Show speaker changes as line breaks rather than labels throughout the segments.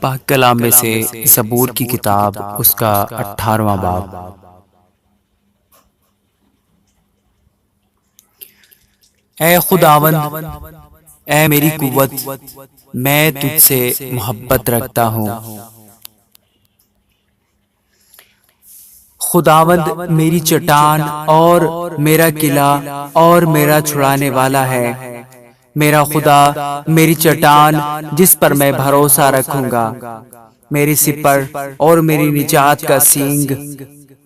पाक कलाम में से ज़बूर की किताब उसका 18वां बाब। ए खुदावंद, ए मेरी कुव्वत, मैं तुझसे मोहब्बत रखता हूँ। खुदावंद मेरी चट्टान और मेरा किला और मेरा छुड़ाने वाला है। मेरा खुदा मेरी चट्टान जिस पर मैं भरोसा रखूंगा, मेरी सिपर और मेरी निजात का सींग,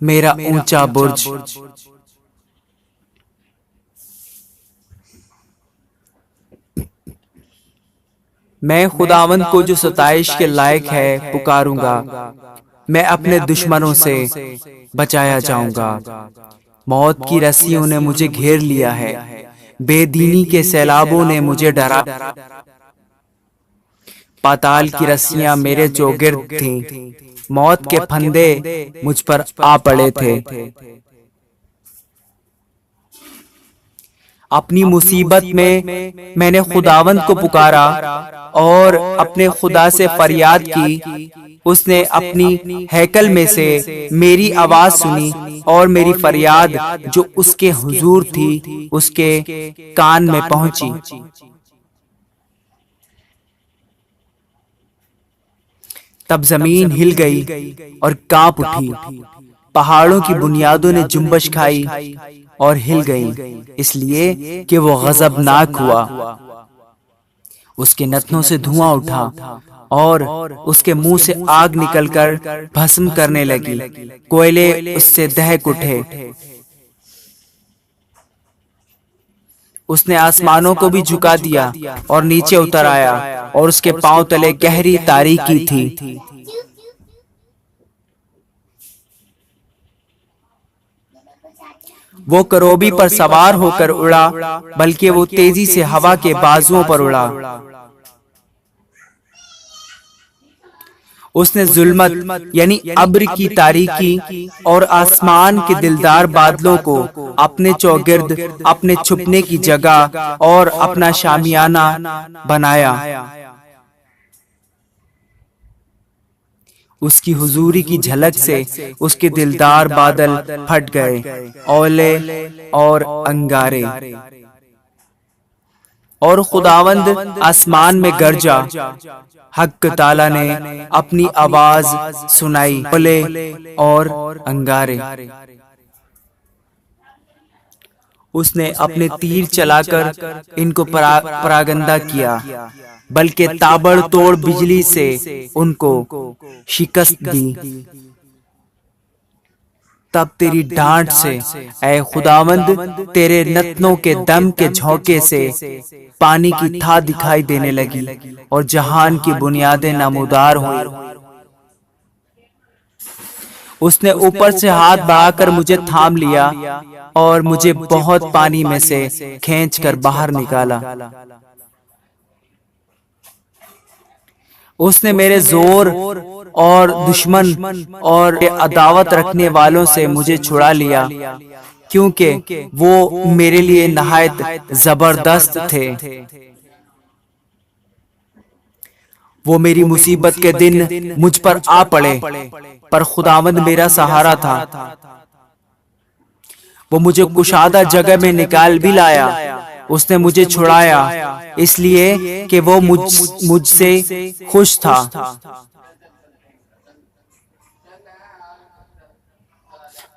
मेरा ऊंचा बुर्ज। मैं खुदावंद को जो सताइश के लायक है पुकारूंगा। मैं अपने दुश्मनों से बचाया जाऊंगा। मौत की रस्सियों ने मुझे घेर लिया है, बेदीनी के सैलाबों ने मुझे डरा। पाताल की रस्सियां मेरे चौगिर्द थीं, मौत के फंदे मुझ पर आ पड़े थे। अपनी मुसीबत में मैंने खुदावंद को पुकारा और अपने खुदा से फरियाद की। उसने अपनी हैकल में से मेरी आवाज सुनी और मेरी फरियाद जो उसके हुजूर थी उसके कान में पहुंची। तब जमीन हिल गई और कांप उठी, पहाड़ों की बुनियादों ने जुम्बश खाई और हिल गईं, इसलिए कि वो गजबनाक हुआ। उसके नथनों से धुआं उठा और उसके मुंह से आग निकलकर भस्म करने लगी। कोयले उससे दहक उठे। उसने आसमानों को भी झुका दिया और नीचे उतर आया और उसके पांव तले गहरी तारीकी थी। वो करोबी पर सवार होकर उड़ा, बल्कि वो तेजी से हवा के बाजुओं पर उड़ा। उसने जुल्मत यानी अब्र की तारीकी और आसमान के दिलदार बादलों को अपने चौगिर्द, अपने छुपने की जगह और अपना शामियाना बनाया। उसकी हुजूरी की झलक से उसके दिलदार बादल फट गए, ओले और अंगारे। और खुदावंद आसमान में गरजा। हक ताला ने अपनी आवाज सुनाई, ओले और अंगारे। उसने अपने तीर चलाकर इनको परागंदा किया, बल्कि ताबड़तोड़ बिजली से उनको शिकस्त दी। तब तेरी डांट से ऐ खुदावंद, तेरे नतनों के दम के झोंके से पानी की था दिखाई देने लगी और जहान की बुनियादें नमूदार हुई। उसने ऊपर से हाथ बढ़ाकर मुझे थाम लिया और मुझे बहुत पानी में से खींचकर बाहर निकाला। उसने मेरे जोर और दुश्मन और अदावत रखने वालों से मुझे छुड़ा लिया, क्योंकि वो मेरे लिए नहायत जबरदस्त थे। वो मेरी मुसीबत के दिन मुझ पर आ पड़े, पर खुदावंद मेरा सहारा था। वो मुझे कुशादा जगह में निकाल भी लाया। उसने मुझे छुड़ाया इसलिए कि वो मुझसे खुश था।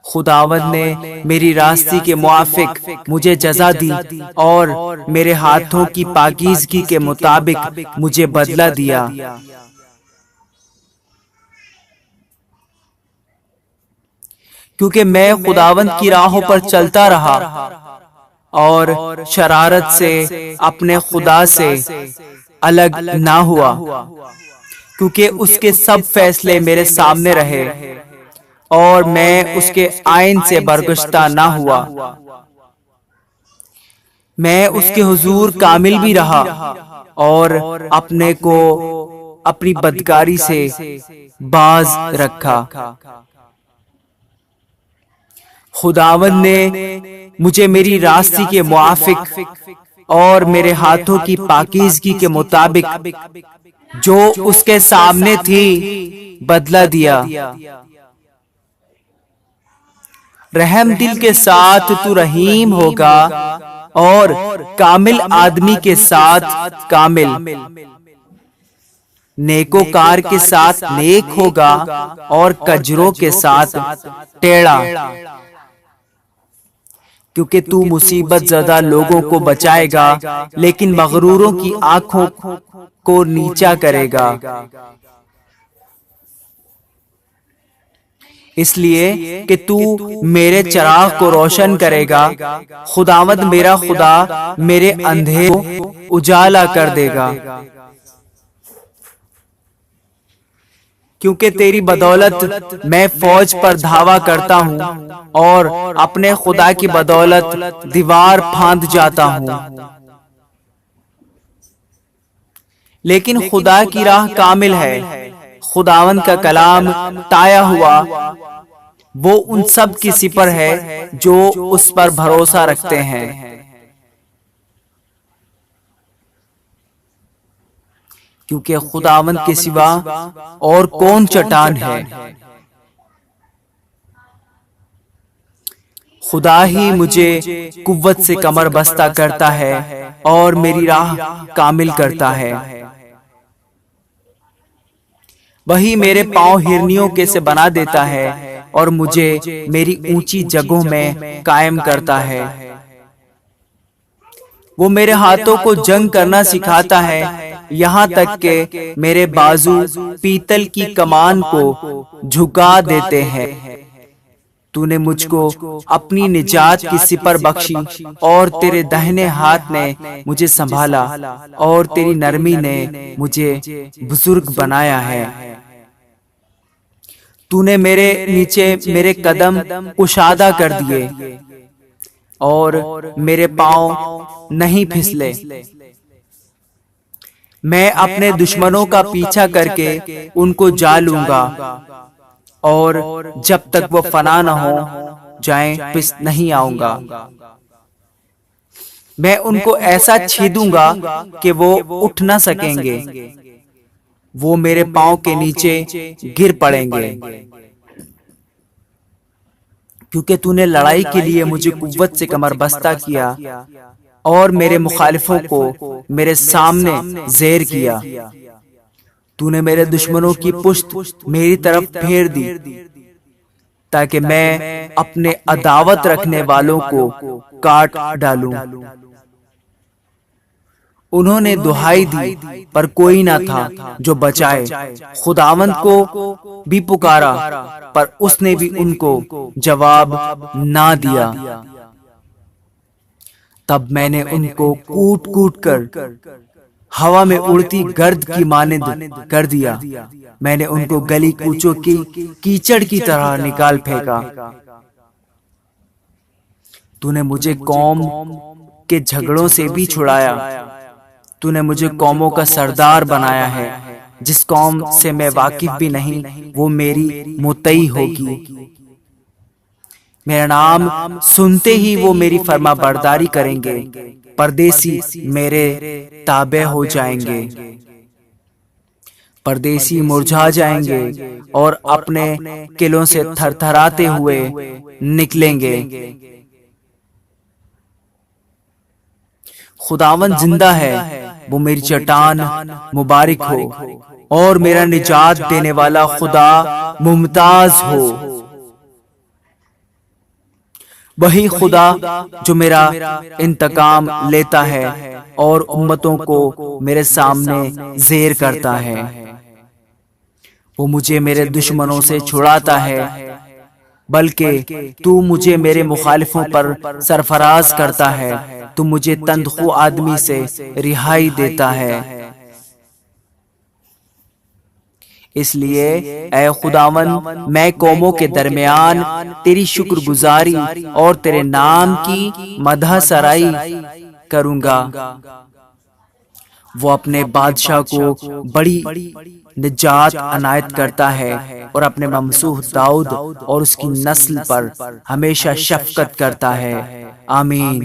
खुदावंद ने मेरी रास्ते के मुआफिक मुझे जजा दी और मेरे हाथों की पाकीज़गी के मुताबिक मुझे बदला दिया। क्योंकि मैं खुदावंद की राहों पर चलता रहा और शरारत से अपने खुदा से अलग ना हुआ, क्योंकि उसके सब फैसले मेरे सामने रहे और मैं उसके आइन से बरगश्ता ना हुआ। मैं उसके हुजूर कामिल भी रहा और अपने को अपनी बदकारी से बाज रखा। खुदावंद ने मुझे मेरी रास्ते के मुआफिक और मेरे हाथों की पाकीज़गी के मुताबिक जो उसके सामने थी बदला दिया। रहम दिल के साथ तू रहीम होगा और कामिल आदमी के साथ कामिल, नेकोकार के साथ नेक होगा और कजरों के साथ टेढ़ा। क्योंकि तू मुसीबत ज़दा लोगों को बचाएगा लेकिन मगरूरों की आंखों को नीचा करेगा। इसलिए कि तू मेरे चिराग को रोशन करेगा, खुदावंद मेरा खुदा मेरे अंधेरे को उजाला कर देगा। क्योंकि तेरी बदौलत मैं फौज पर धावा करता हूँ और अपने खुदा की बदौलत दीवार फांद जाता हूँ। लेकिन खुदा की राह कामिल है, खुदावंद का कलाम ताया हुआ वो उन सब की सिपर है जो उस पर भरोसा रखते हैं। क्योंकि खुदावंद के सिवा और कौन चट्टान है। खुदा ही मुझे कुव्वत से कमर बस्ता करता है और मेरी राह कामिल करता है। वही मेरे पांव हिरनियों के से बना देता है और मुझे मेरी ऊंची जगहों में कायम करता है। वो मेरे हाथों को जंग करना सिखाता है, यहाँ तक के मेरे बाजू पीतल की कमान को झुका देते हैं। तूने मुझको अपनी निजात की सिपर बख्शी और तेरे दाहिने हाथ ने मुझे संभाला और तेरी नरमी ने मुझे बुजुर्ग बनाया है। तूने मेरे नीचे मेरे कदम कुशादा कर दिए और मेरे पांव नहीं फिसले। मैं अपने दुश्मनों का पीछा करके उनको जा लूंगा और जब तक वो फना न हो जाएं पिस नहीं आऊंगा। मैं उनको ऐसा छेदूंगा कि वो उठ न सकेंगे, वो मेरे पांव के नीचे गिर पड़ेंगे। क्योंकि तूने लड़ाई के लिए मुझे कुव्वत से कमर बस्ता किया और मेरे मुखालिफों को मेरे सामने ज़ेर किया। तूने मेरे दुश्मनों की पुश्त मेरी तरफ फेर दी ताकि मैं अपने अदावत रखने वालों को काट डालूं। उन्होंने दुहाई दी पर कोई ना था जो बचाए, खुदावंद को भी पुकारा पर उसने भी उनको जवाब ना दिया। तब मैंने उनको कूट कूट कर हवा में उड़ती गर्द की मानिंद कर दिया। मैंने उनको गली कूचों की कीचड़ की तरह निकाल फेंका। तूने मुझे कौम के झगड़ों से भी छुड़ाया। तूने मुझे कौमों का सरदार बनाया है। जिस कौम से मैं वाकिफ भी नहीं वो मेरी मुतई होगी। मेरा नाम सुनते ही वो मेरी फर्मा बरदारी करेंगे। परदेसी मेरे ताबे हो जाएंगे। परदेसी मुरझा जाएंगे और अपने किलों से थरथराते हुए निकलेंगे। खुदावंद जिंदा है, वो मेरी चट्टान मुबारक हो और मेरा निजात देने वाला खुदा मुमताज हो। वही खुदा जो मेरा इंतकाम लेता है और उम्मतों को मेरे सामने ज़ेर करता है। वो मुझे मेरे दुश्मनों से छुड़ाता है, बल्कि तू मुझे मेरे मुखालिफों पर सरफराज करता है। तू मुझे तंदखू आदमी से रिहाई देता है। इसलिए ऐ खुदावन, मैं कौमों के दरमियान तेरी शुक्रगुजारी और तेरे नाम की मदह सराई करूंगा। वो अपने बादशाह को बड़ी निजात अनायत करता है और अपने ममसूह दाऊद और उसकी नस्ल पर हमेशा शफकत करता है। आमीन।